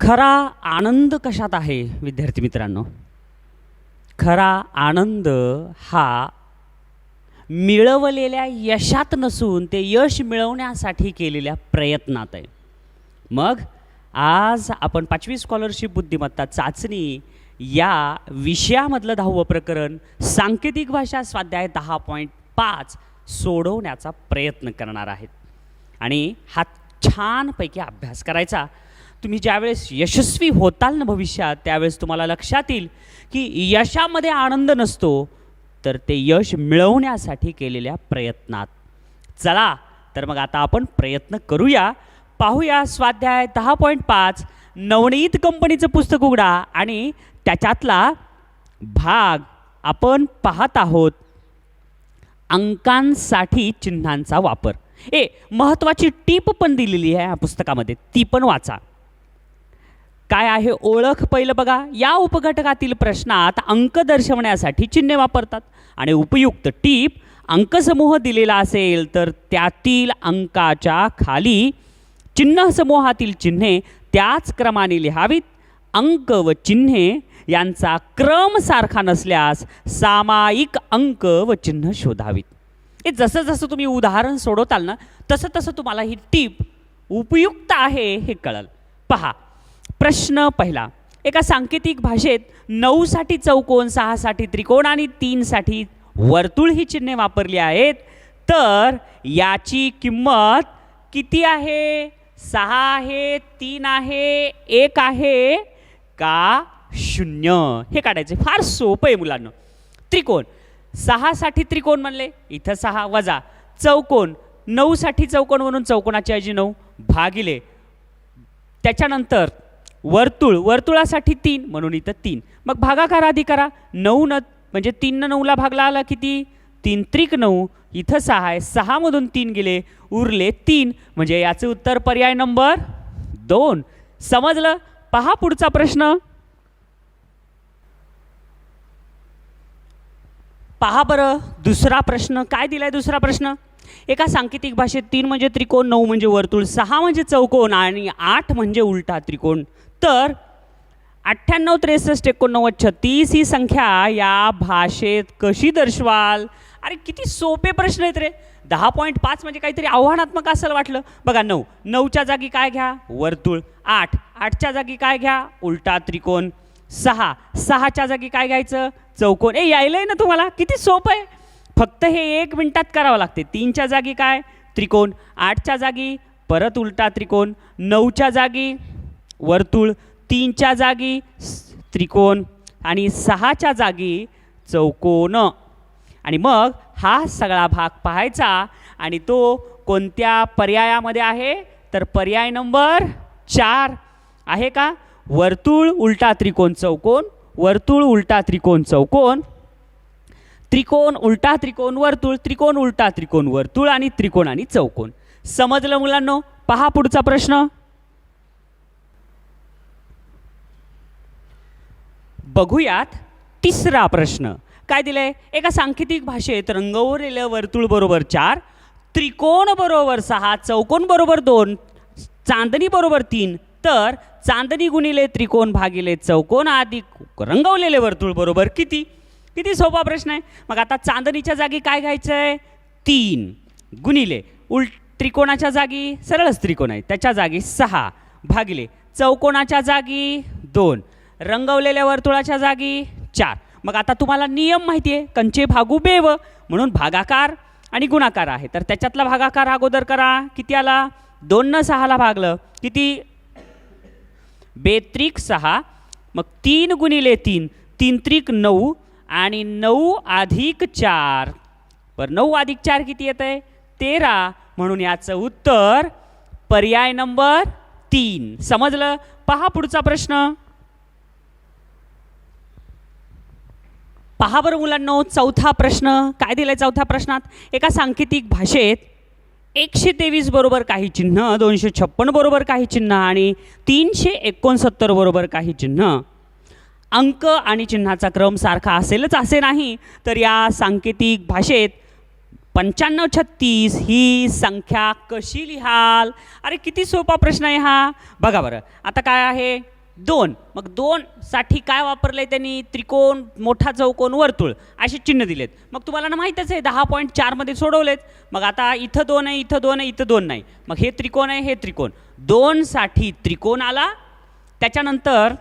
खरा आनंद कशात आहे विद्यार्थी मित्रांनो? खरा आनंद हा मिळवलेल्या यशात नसून ते यश मिळवण्यासाठी केलेल्या प्रयत्नात आहे. मग आज आपण 5वी स्कॉलरशिप बुद्धिमत्ता चाचणी या विषयामधलं 10वं प्रकरण सांकेतिक भाषा स्वाध्याय 10.5 सोडवण्याचा प्रयत्न करणार आहेत. आणि हा छानपैकी अभ्यास करायचा. तुम्ही ज्यावेळेस यशस्वी होताल ना भविष्यात, त्यावेळेस तुम्हाला लक्षात येईल की यशामध्ये आनंद नसतो, तर ते यश मिळवण्यासाठी केलेल्या प्रयत्नात. चला तर मग आता आपण प्रयत्न करूया. पाहूया स्वाध्याय 10.5 नवनीत कंपनीचं पुस्तक उघडा आणि त्याच्यातला भाग आपण पाहत आहोत. अंकांसाठी चिन्हांचा वापर. महत्त्वाची टीप पण दिलेली आहे या पुस्तकामध्ये, ती पण वाचा. काय आहे ओळख? पहिलं बघा, या उपघटकातील प्रश्नात अंक दर्शवण्यासाठी चिन्हे वापरतात. आणि उपयुक्त टीप, अंकसमूह दिलेला असेल तर त्यातील अंकाच्या खाली चिन्ह समूहातील चिन्हे त्याच क्रमाने लिहावीत. अंक व चिन्हे यांचा क्रम सारखा नसल्यास सामायिक अंक व चिन्ह शोधावीत. हे जसं जसं तुम्ही उदाहरण सोडवताल ना, तसं तसं तुम्हाला ही टीप उपयुक्त आहे हे कळेल. पहा प्रश्न पहिला. एका सांकेतिक भाषेत 9 साठी चौकोन, 6 साठी त्रिकोण आणि 3 साठी वर्तुळ ही चिन्हे वापरली आहेत. तर याची किंमत किती आहे? 6 आहे, 3 आहे, 1 आहे का 0? हे काढायचे. फार सोपं आहे मुलांना. त्रिकोण 6 साठी त्रिकोण म्हणले, इथं 6 वजा चौकोन 9 साठी चौकोन म्हणून चौकोनाची ऐवजी 9 भागिले. त्याच्यानंतर वर्तुळ, वर्तुळासाठी 3 म्हणून इथं 3. मग भागाकार आधी करा. 9 म्हणजे 3 न 9ला भागला आला किती? 3 त्रिक 9. इथं 6 आहे, 6 मधून 3 गेले, उरले 3. म्हणजे याचं उत्तर पर्याय नंबर 2. समजलं? पहा पुढचा प्रश्न. पहा बरं दुसरा प्रश्न काय दिलाय. दुसरा प्रश्न, एका सांकेतिक भाषेत 3 म्हणजे त्रिकोण, 9 म्हणजे वर्तुळ, 6 म्हणजे चौकोन आणि 8 म्हणजे उलटा त्रिकोण. तर 98, 63, 89, 36 ही संख्या या भाषेत कशी दर्शवाल? अरे किती सोपे प्रश्न आहेत रे. 10.5 म्हणजे काहीतरी आव्हानात्मक असेल वाटलं. बघा 9, 9च्या जागी काय घ्या? वर्तुळ. 8, 8च्या जागी काय घ्या? उलटा त्रिकोण. 6, 6च्या जागी काय घ्यायचं? चौकोन. यायलंय ना तुम्हाला? किती सोपं आहे. फक्त हे 1 मिनिटात करावं लागते. 3च्या जागी काय? त्रिकोण. 8च्या जागी परत उलटा त्रिकोण. 9च्या जागी वर्तुळ. 3च्या जागी त्रिकोण आणि 6च्या जागी चौकोन. आणि मग हा सगळा भाग पाहायचा आणि तो कोणत्या पर्यायामध्ये आहे? तर पर्याय नंबर 4 आहे का? वर्तुळ उलटा त्रिकोण चौकोन, वर्तुळ उलटा त्रिकोण चौकोन, त्रिकोण उलटा त्रिकोण वर्तुळ, त्रिकोण उलटा त्रिकोण वर्तुळ आणि त्रिकोण आणि चौकोन. समजलं मुलांनो? पहा पुढचा प्रश्न. बघूयात तिसरा प्रश्न. काय दिलंय? एका सांकेतिक भाषेत रंगवलेलं वर्तुळ बरोबर 4, त्रिकोण बरोबर 6, चौकोन बरोबर 2, चांदणी बरोबर 3. तर चांदणी गुणिले त्रिकोण भागिले चौकोन अधिक रंगवलेले वर्तुळ बरोबर किती? किती सोपा प्रश्न आहे. मग आता चांदणीच्या जागी काय घ्यायचंय? 3 गुणिले त्रिकोणाच्या जागी सरळच त्रिकोण आहे, त्याच्या जागी 6 भागिले चौकोनाच्या जागी 2, रंगवलेल्या वर्तुळाच्या जागी 4. मग आता तुम्हाला नियम माहिती आहे, कंचे भागू बेव, म्हणून भागाकार आणि गुणाकार आहे. तर त्याच्यातला भागाकार अगोदर करा. किती आला? 2 न 6ला भागलं किती? बेत्रिक 6. मग 3 गुणिले 3, 3 त्रिक 9 आणि 9 अधिक 4. पर 9 अधिक 4 किती येत आहे? 13. म्हणून याचं उत्तर पर्याय नंबर 3. समजलं? पहा पुढचा प्रश्न. पहा बरं मुलांनो चौथा प्रश्न. काय दिलंय चौथ्या प्रश्नात? एका सांकेतिक भाषेत 123 बरोबर काही चिन्ह, 256 बरोबर काही चिन्ह आणि 369 बरोबर काही चिन्ह. अंक आणि चिन्हाचा क्रम सारखा असेलच असे नाही, तर या सांकेतिक भाषेत 9536 ही संख्या कशी लिहाल? अरे किती सोपा प्रश्न आहे हा. बघा बरं, आता काय आहे? 2. मग 2 साठी काय वापरलंय त्यांनी? त्रिकोण, मोठा चौकोन, वर्तुळ असे चिन्ह दिलेत. मग तुम्हाला ना माहीतच आहे 10.4 मध्ये सोडवलेत. मग आता इथं 2 आहे, इथं 2 आहे, इथं 2 नाही. मग हे त्रिकोण आहे, हे त्रिकोण. 2 साठी त्रिकोण आला. त्याच्यानंतर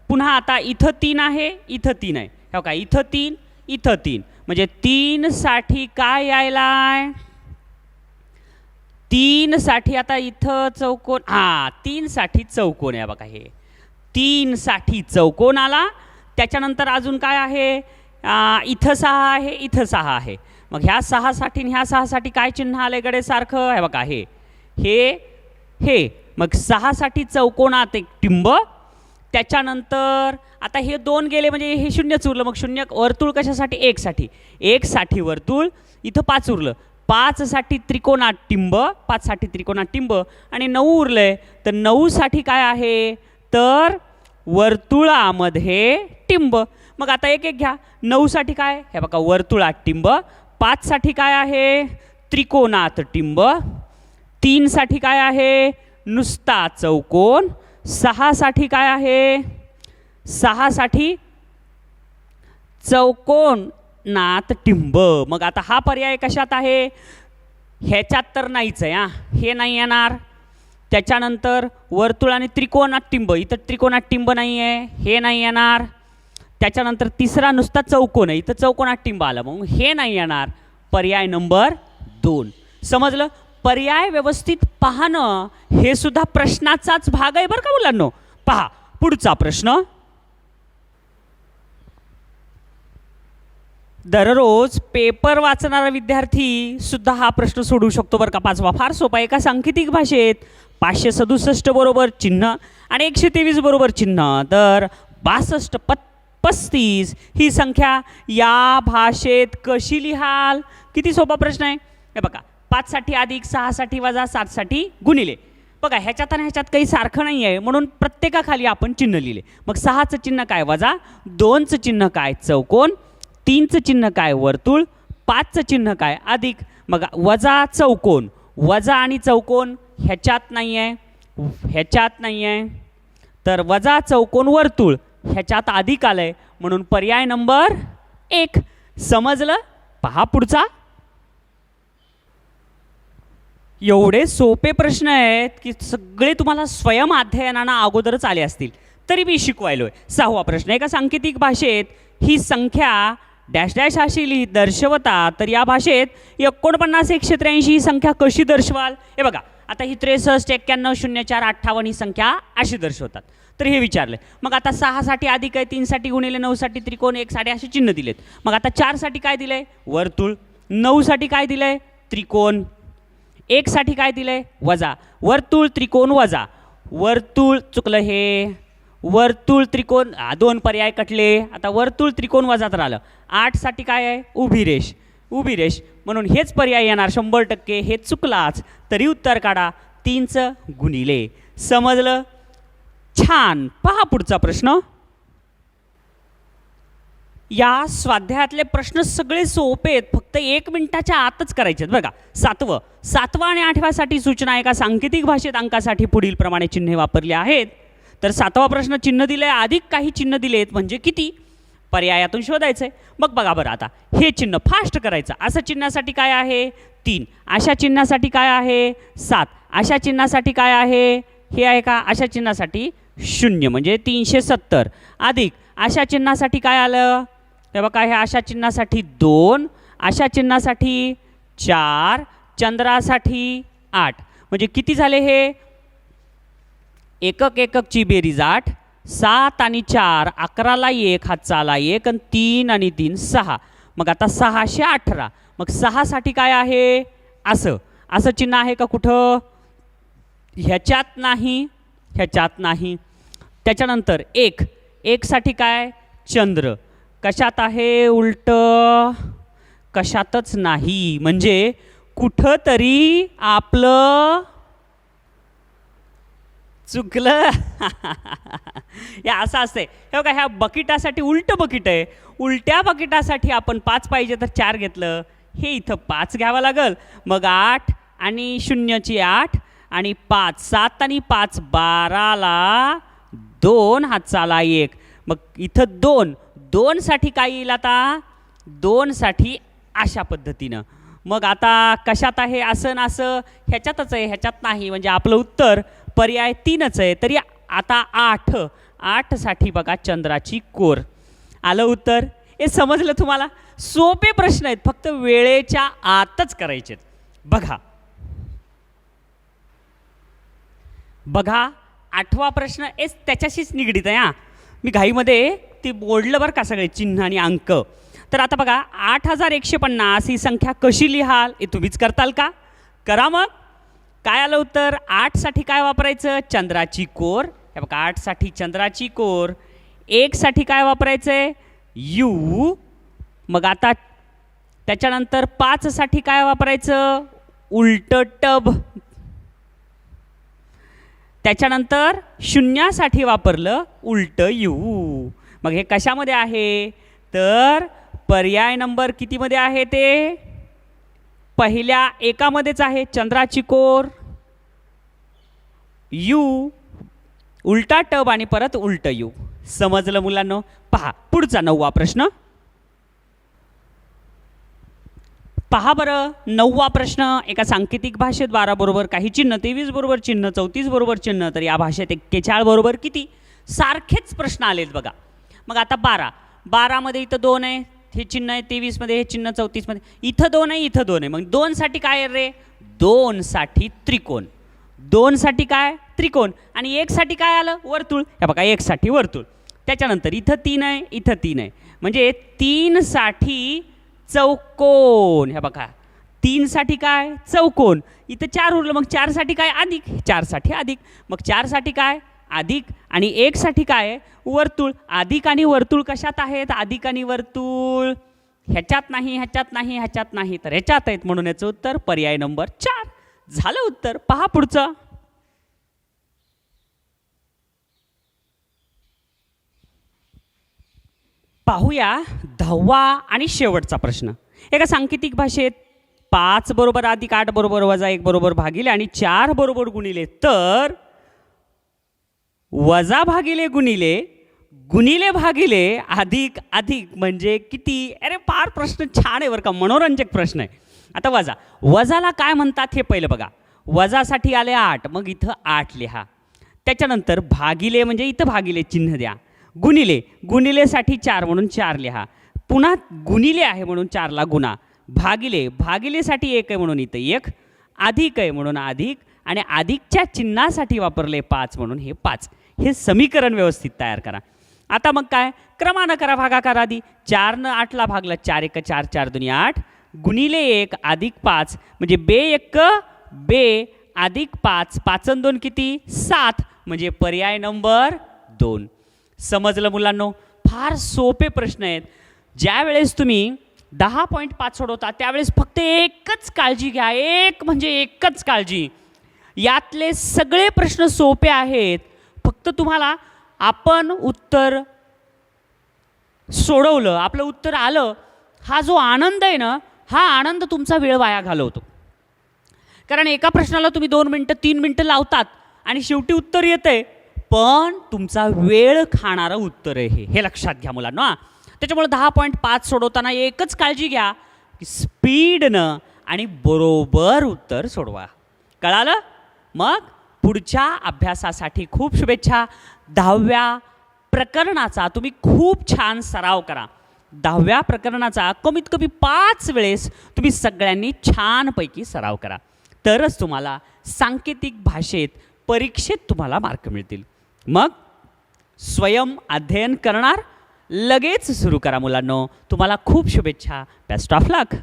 पुन्हा आता इथं 3 आहे, इथं 3 आहे. हो का, इथं 3, इथं 3. म्हणजे 3 साठी काय यायलाय? 3 साठी आता इथं चौकोन, 3 साठी चौकोन आहे बघा. हे 3 साठी चौकोन आला. त्याच्यानंतर अजून काय आहे? इथं 6 आहे, इथं 6 आहे. मग ह्या 6 साठी आणि ह्या 6 साठी काय चिन्ह आलंय कडे सारखं आहे बघा. हे मग 6 साठी चौकोनात एक टिंब. त्याच्यानंतर आता हे 2 गेले म्हणजे हे 0 उरलं. मग 0 वर्तुळ कशासाठी? 1 साठी. 1 साठी वर्तुळ. इथं 5 उरलं. 5 साठी त्रिकोणात टिंब, 5 साठी त्रिकोणात टिंब. आणि 9 उरलंय. तर 9 साठी काय आहे? तर वर्तुळामध्ये टिंब. मग आता एक एक घ्या. 9 साठी काय? हे बघा, वर्तुळात टिंब. 5 साठी काय आहे? त्रिकोणात टिंब. 3 साठी काय आहे? नुसता चौकोन. 6 साठी काय आहे? 6 साठी चौकोनात टिंब. मग आता हा पर्याय कशात आहे? ह्याच्यात तर नाहीच आहे. हे नाही येणार. त्याच्यानंतर वर्तुळ आणि त्रिकोणात टिंब. इथं त्रिकोणात टिंब नाही आहे, हे नाही येणार. त्याच्यानंतर तिसरा नुसता चौकोन आहे, इथं चौकोनात टिंब आलं, मग हे नाही येणार. पर्याय नंबर 2. समजलं? पर्याय व्यवस्थित पाहणं हे सुद्धा प्रश्नाचाच भाग आहे बरं का मुलांनो. पहा पुढचा प्रश्न. दररोज पेपर वाचणारा विद्यार्थी सुद्धा हा प्रश्न सोडवू शकतो बरं का. 5वा फार सोपा. एका सांकेतिक भाषेत 567 बरोबर चिन्ह आणि 123 बरोबर चिन्ह, तर 62 35 ही संख्या या भाषेत कशी लिहाल? किती सोपा प्रश्न आहे. हे बघा, 5 साठी अधिक, 6 साठी वजा, 7 साठी गुणिले. बघा, ह्याच्यात आणि ह्याच्यात काही सारखं नाही आहे म्हणून प्रत्येकाखाली आपण चिन्ह लिहिले. मग 6चं चिन्ह काय? वजा. 2चं चिन्ह काय? चौकोन. 3चं चिन्ह काय? वर्तुळ. 5चं चिन्ह काय? अधिक. मग वजा चौकोन, वजा आणि चौकोन ह्याच्यात नाही आहे, ह्याच्यात नाही आहे, तर वजा चौकोन वर्तुळ ह्याच्यात अधिक आलंय म्हणून पर्याय नंबर 1. समजलं? पहा पुढचा. एवढे सोपे प्रश्न आहेत की सगळे तुम्हाला स्वयं अध्ययनानं अगोदरच आले असतील, तरी मी शिकवायलोय. 6वा प्रश्न. एका सांकेतिक भाषेत ही संख्या डॅश डॅश अशी दर्शवतात, तर या भाषेत 49 183 ही संख्या कशी दर्शवाल? हे बघा, आता ही 63 91 04 58 ही संख्या अशी दर्शवतात, तर हे विचारलंय. मग आता 6 साठी अधिक आहे, 3 साठी गुणिले, 9 साठी त्रिकोण, 1 साठी असे चिन्ह दिलेत. मग आता 4 साठी काय दिलंय? वर्तुळ. 9 साठी काय दिलंय? त्रिकोण. 1 साठी काय दिलंय? वजा. वर्तुळ त्रिकोण वजा. वर्तुळ चुकलं हे, वर्तुळ त्रिकोण, 2 पर्याय कटले. आता वर्तुळ त्रिकोण वजा तर आलं. 8 साठी काय आहे? उभी रेष. उभी रेष म्हणून हेच पर्याय येणार 100%. हे चुकलाच तरी उत्तर काढा. 3चं गुणिले. समजलं? छान. पहा पुढचा प्रश्न. या स्वाध्यायातले प्रश्न सगळे सोपे आहेत, फक्त 1 मिनिटाच्या आतच करायचे आहेत बरं का. 7वा आणि 8व्या साठी सूचना. एका सांकेतिक भाषेत अंकासाठी पुढील प्रमाणे चिन्हे वापरली आहेत. तर 7वा प्रश्न चिन्ह दिले, अधिक काही चिन्ह दिलेत म्हणजे किती? पर्यायातून शोधायचंय. मग बघा बरं, आता हे चिन्ह फास्ट करायचं. असं चिन्हासाठी काय आहे? 3. अशा चिन्हासाठी काय आहे? 7. अशा चिन्हासाठी काय आहे? हे आहे का? अशा चिन्हासाठी 0 म्हणजे 370. अधिक अशा चिन्हासाठी काय आलं? हे बघा, हे अशा चिन्हासाठी 2. अशा चिन्हासाठी 4. चंद्रासाठी 8. म्हणजे किती झाले हे? एकक एककची बेरीज 8. 7 आणि 4 11ला 1 हातचा आला 1 आणि 3 आणि 3 6. मग आता 618. मग 6 साठी काय आहे? असं असं चिन्ह आहे का कुठं? ह्याच्यात नाही, ह्याच्यात नाही. त्याच्यानंतर 1 साठी काय? चंद्र. कशात आहे? उलट. कशातच नाही. म्हणजे कुठंतरी आपलं चुकलं. या असं असते. हे बघा, ह्या बकिटासाठी उलट बकिट आहे. उलट्या बकिटासाठी आपण 5 पाहिजे तर 4 घेतलं, हे इथं 5 घ्यावं लागल. मग 8 आणि 0ची 8 आणि 5 7 आणि 5 12ला 2 हातचा आला 1, मग इथं 2, 2 साठी काय येईल आता, 2 साठी अशा पद्धतीनं. मग आता कशात आहे, असं ना असं, ह्याच्यातच आहे, ह्याच्यात नाही, म्हणजे आपलं उत्तर पर्याय 3च आहे. तरी आता 8, 8 साठी बघा चंद्राची कोर. आलं उत्तर. हे समजलं तुम्हाला. सोपे प्रश्न आहेत, फक्त वेळेच्या आतच करायचे. बघा बघा 8वा प्रश्न त्याच्याशीच निगडीत आहे. मी घाईमध्ये ते बोललं बरं का, सगळे चिन्ह आणि अंक. तर आता बघा 8150 ही संख्या कशी लिहाल, हे तुम्हीच करताल का? करा मग. काय आलं उत्तर, 8 साठी काय वापरायचं, चंद्राची कोर. हे बघा 8 साठी चंद्राची कोर. 1 साठी काय वापरायचंय, यू. मग आता त्याच्यानंतर 5 साठी काय वापरायचं, उलट टब. त्याच्यानंतर 0 साठी वापरलं उलट यू. मग हे कशामध्ये आहे, तर पर्याय नंबर कितीमध्ये आहे, ते पहिल्या एकामध्येच आहे. चंद्राची कोर, यू, उलटा टब आणि परत उलट यू. समजलं मुलांनो. पहा पुढचा 9वा प्रश्न. पहा बरं 9वा प्रश्न. एका सांकेतिक भाषेत 12 बरोबर काही चिन्ह, 23 बरोबर चिन्ह, 34 बरोबर चिन्ह, तर या भाषेत 41 बरोबर किती, सारखेच प्रश्न आलेत बघा. मग आता 12 मध्ये इथं 2 आहे, हे चिन्ह आहे. 23 मध्ये हे चिन्ह, 34 मध्ये इथं 2 आहे, इथं 2 आहे. मग 2 साठी काय आहे रे, 2 साठी त्रिकोण. 2 साठी काय, त्रिकोण. आणि 1 साठी काय आलं, वर्तुळ. हे बघा 1 साठी वर्तुळ. त्याच्यानंतर इथं 3 आहे, इथं 3 आहे, म्हणजे 3 साठी चौकोन. हे बघा 3 साठी काय, चौकोन. इथं 4 उरलं, मग 4 साठी काय, अधिक. 4 साठी अधिक. मग 4 साठी काय, अधिक. आणि 1 साठी काय, वर्तुळ. अधिक आणि वर्तुळ कशात आहेत, अधिक आणि वर्तुळ ह्याच्यात नाही, ह्याच्यात नाही, ह्याच्यात नाही, तर ह्याच्यात आहेत. म्हणून याचं उत्तर पर्याय नंबर 4 झालं उत्तर. पहा पुढचं. पाहूया 10वा आणि शेवटचा प्रश्न. एका सांकेतिक भाषेत 5 बरोबर अधिक 8 बरोबर वजा 1 बरोबर भागिले आणि 4 बरोबर गुणिले, तर वजा भागिले गुणिले, गुणिले भागिले, अधिक अधिक म्हणजे किती. अरे फार प्रश्न छान आहे बरं का, मनोरंजक प्रश्न आहे. आता वजाला काय म्हणतात हे पहिलं बघा. वजासाठी आले 8, मग इथं 8 लिहा. त्याच्यानंतर भागिले म्हणजे इथं भागिले चिन्ह द्या. गुणिलेसाठी 4 म्हणून 4 लिहा. पुन्हा गुणिले आहे म्हणून 4ला गुणा. भागिलेसाठी 1 आहे म्हणून इथं 1, अधिक आहे म्हणून अधिक, आणि अधिकच्या चिन्हासाठी वापरले 5 म्हणून हे 5. हे समीकरण व्यवस्थित तयार करा. आता मग काय, क्रमानं करा, भागाकार आधी. 4 ने 8ला भागलं, 4 1 4, 4 2 8, गुणिले 1 अधिक 5 म्हणजे 2 1 2 अधिक 5, 5 आणि 2 किती, 7, म्हणजे पर्याय नंबर 2. समजलं मुलांनो. फार सोपे प्रश्न आहेत. ज्या वेळेस तुम्ही 10.5 सोडवता त्यावेळेस फक्त एकच काळजी घ्या, एक म्हणजे एकच काळजी. यातले सगळे प्रश्न सोपे आहेत, फक्त तुम्हाला आपण उत्तर सोडवलं, आपलं उत्तर आलं, हा जो आनंद आहे ना, हा आनंद तुमचा वेळ वाया घालवतो. कारण एका प्रश्नाला तुम्ही 2 मिनटं 3 मिनटं लावतात आणि शेवटी उत्तर येतंय, पण तुमचा वेळ खाणारं उत्तर आहे हे लक्षात घ्या मुलांनो. त्याच्यामुळे 10.5 सोडवताना एकच काळजी घ्या की स्पीडनं आणि बरोबर उत्तर सोडवा. कळालं? मग पुढच्या अभ्यासासाठी खूप शुभेच्छा. 10व्या प्रकरणाचा तुम्ही खूप छान सराव करा. 10व्या प्रकरणाचा कमीत कमी 5 वेळेस तुम्ही सगळ्यांनी छानपैकी सराव करा, तरच तुम्हाला सांकेतिक भाषेत परीक्षेत तुम्हाला मार्क मिळतील. मग स्वयं अध्ययन करणार लगेच सुरू करा मुलांनो. तुम्हाला खूप शुभेच्छा. Best of luck.